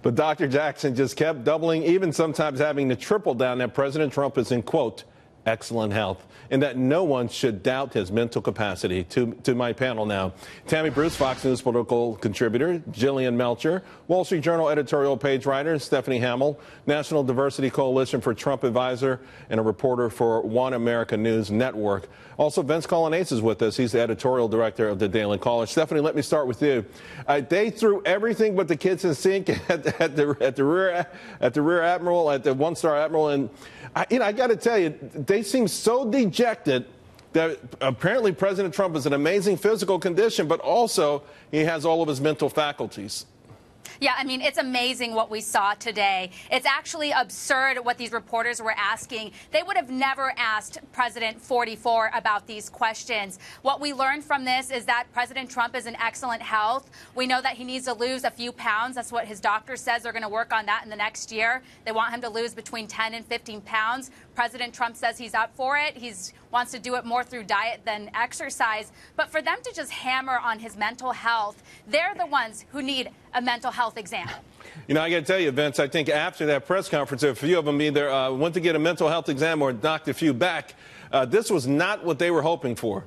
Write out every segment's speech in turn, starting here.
But Dr. Jackson just kept doubling, even sometimes having to triple down that President Trump is in, quote, excellent health, and that no one should doubt his mental capacity. To my panel now, Tammy Bruce, Fox News political contributor, Jillian Melchior, Wall Street Journal editorial page writer, Stephanie Hamill, National Diversity Coalition for Trump advisor, and a reporter for One America News Network. Also, Vince Coglianese is with us. He's the editorial director of the Daily Caller. Stephanie, let me start with you. They threw everything but the kitchen sink at the rear admiral, at the one-star admiral, and I got to tell you, they seem so dejected that apparently President Trump is in amazing physical condition, but also he has all of his mental faculties. Yeah, I mean, it's amazing what we saw today. It's actually absurd what these reporters were asking. They would have never asked President 44 about these questions. What we learned from this is that President Trump is in excellent health. We know that he needs to lose a few pounds. That's what his doctor says. They're going to work on that in the next year. They want him to lose between 10 and 15 pounds. President Trump says he's up for it. He wants to do it more through diet than exercise. But for them to just hammer on his mental health, they're the ones who need a mental health exam. You know, I got to tell you, Vince, I think after that press conference, a few of them either went to get a mental health exam or knocked a few back. This was not what they were hoping for.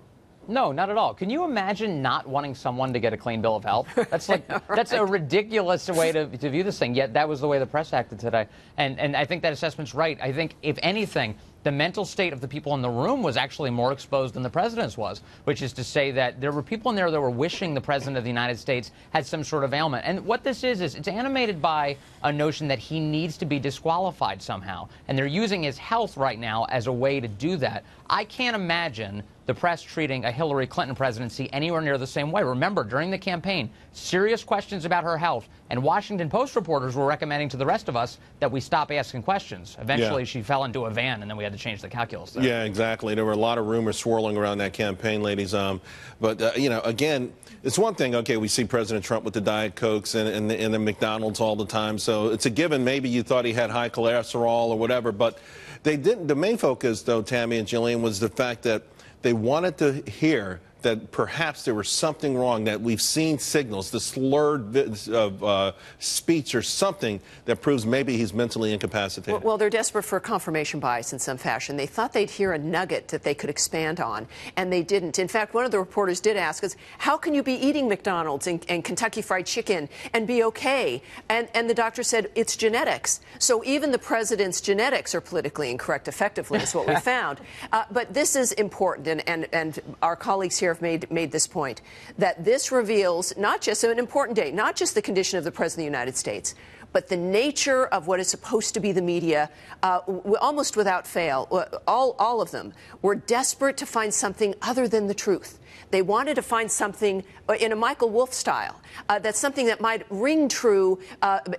No, not at all. Can you imagine not wanting someone to get a clean bill of health? That's like right. That's a ridiculous way to view this thing. Yet that was the way the press acted today. And I think that assessment's right. I think, if anything, the mental state of the people in the room was actually more exposed than the president's was, which is to say that there were people in there that were wishing the president of the United States had some sort of ailment. And what this is it's animated by a notion that he needs to be disqualified somehow. And they're using his health right now as a way to do that. I can't imagine the press treating a Hillary Clinton presidency anywhere near the same way. Remember, during the campaign, serious questions about her health, and Washington Post reporters were recommending to the rest of us that we stop asking questions. Eventually, she fell into a van, and then we had to change the calculus there. Yeah, exactly. There were a lot of rumors swirling around that campaign, ladies. But, you know, again, it's one thing, okay, we see President Trump with the Diet Cokes and the McDonald's all the time, so it's a given. Maybe you thought he had high cholesterol or whatever, but they didn't. The main focus, though, Tammy and Jillian, was the fact that they wanted to hear that perhaps there was something wrong, that we've seen signals, the slurred speech or something that proves maybe he's mentally incapacitated. Well, they're desperate for confirmation bias in some fashion. They thought they'd hear a nugget that they could expand on, and they didn't. In fact, one of the reporters did ask us, how can you be eating McDonald's and Kentucky Fried Chicken and be okay? And the doctor said, it's genetics. So even the president's genetics are politically incorrect, effectively, is what we found. But this is important, and our colleagues here have made this point, that this reveals not just an important day, not just the condition of the President of the United States, but the nature of what is supposed to be the media, almost without fail. All of them were desperate to find something other than the truth. They wanted to find something in a Michael Wolff style, that's something that might ring true,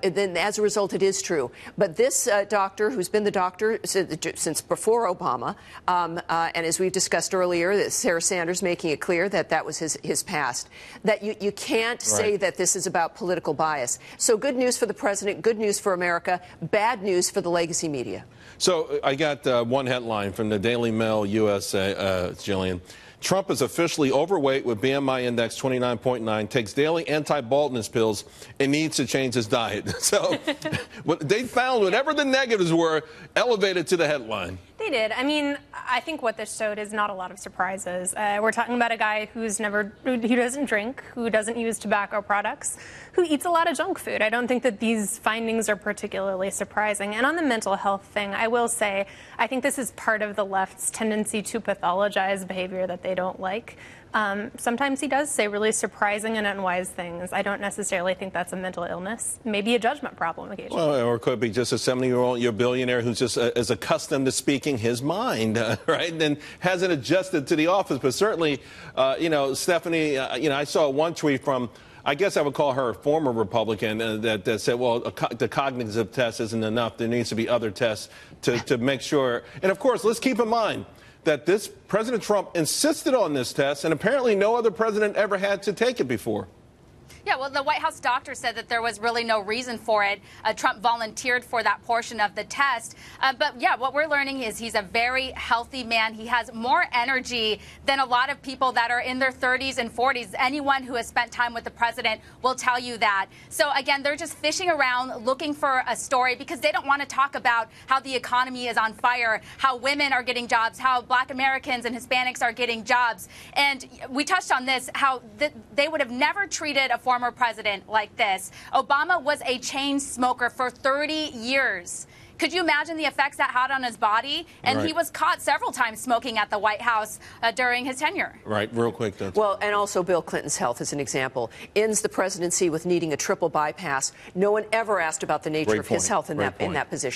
then as a result it is true. But this doctor, who's been the doctor since before Obama, and as we've discussed earlier, Sarah Sanders making it clear that that was his past, that you can't say that this is about political bias. So good news for the president, good news for America, bad news for the legacy media. So I got one headline from the Daily Mail USA, Jillian. Trump is officially overweight with BMI index 29.9, takes daily anti-baldness pills, and needs to change his diet. So they found whatever the negatives were elevated to the headline. They did. I mean, I think what this showed is not a lot of surprises. We're talking about a guy who doesn't drink, who doesn't use tobacco products, who eats a lot of junk food. I don't think that these findings are particularly surprising. And on the mental health thing, I will say, I think this is part of the left's tendency to pathologize behavior that they don't like. Sometimes he does say really surprising and unwise things. I don't necessarily think that's a mental illness. Maybe a judgment problem occasionally. Well, or it could be just a 70-year-old billionaire who's just is accustomed to speaking his mind, right, and hasn't adjusted to the office. But certainly, you know, Stephanie, you know, I saw one tweet from, I guess I would call her a former Republican, that said, well, the cognitive test isn't enough. There needs to be other tests to make sure. And, of course, let's keep in mind that this President Trump insisted on this test, and apparently no other president ever had to take it before. Yeah, well, the White House doctor said that there was really no reason for it. Trump volunteered for that portion of the test. But yeah, what we're learning is he's a very healthy man. He has more energy than a lot of people that are in their 30s and 40s. Anyone who has spent time with the president will tell you that. So again, they're just fishing around looking for a story because they don't want to talk about how the economy is on fire, how women are getting jobs, how Black Americans and Hispanics are getting jobs. And we touched on this, how they would have never treated a former president like this. Obama was a chain smoker for 30 years. Could you imagine the effects that had on his body? And he was caught several times smoking at the White House during his tenure. Right, real quick. Well, and also Bill Clinton's health is an example. Ends the presidency with needing a triple bypass. No one ever asked about the nature of his health in that position.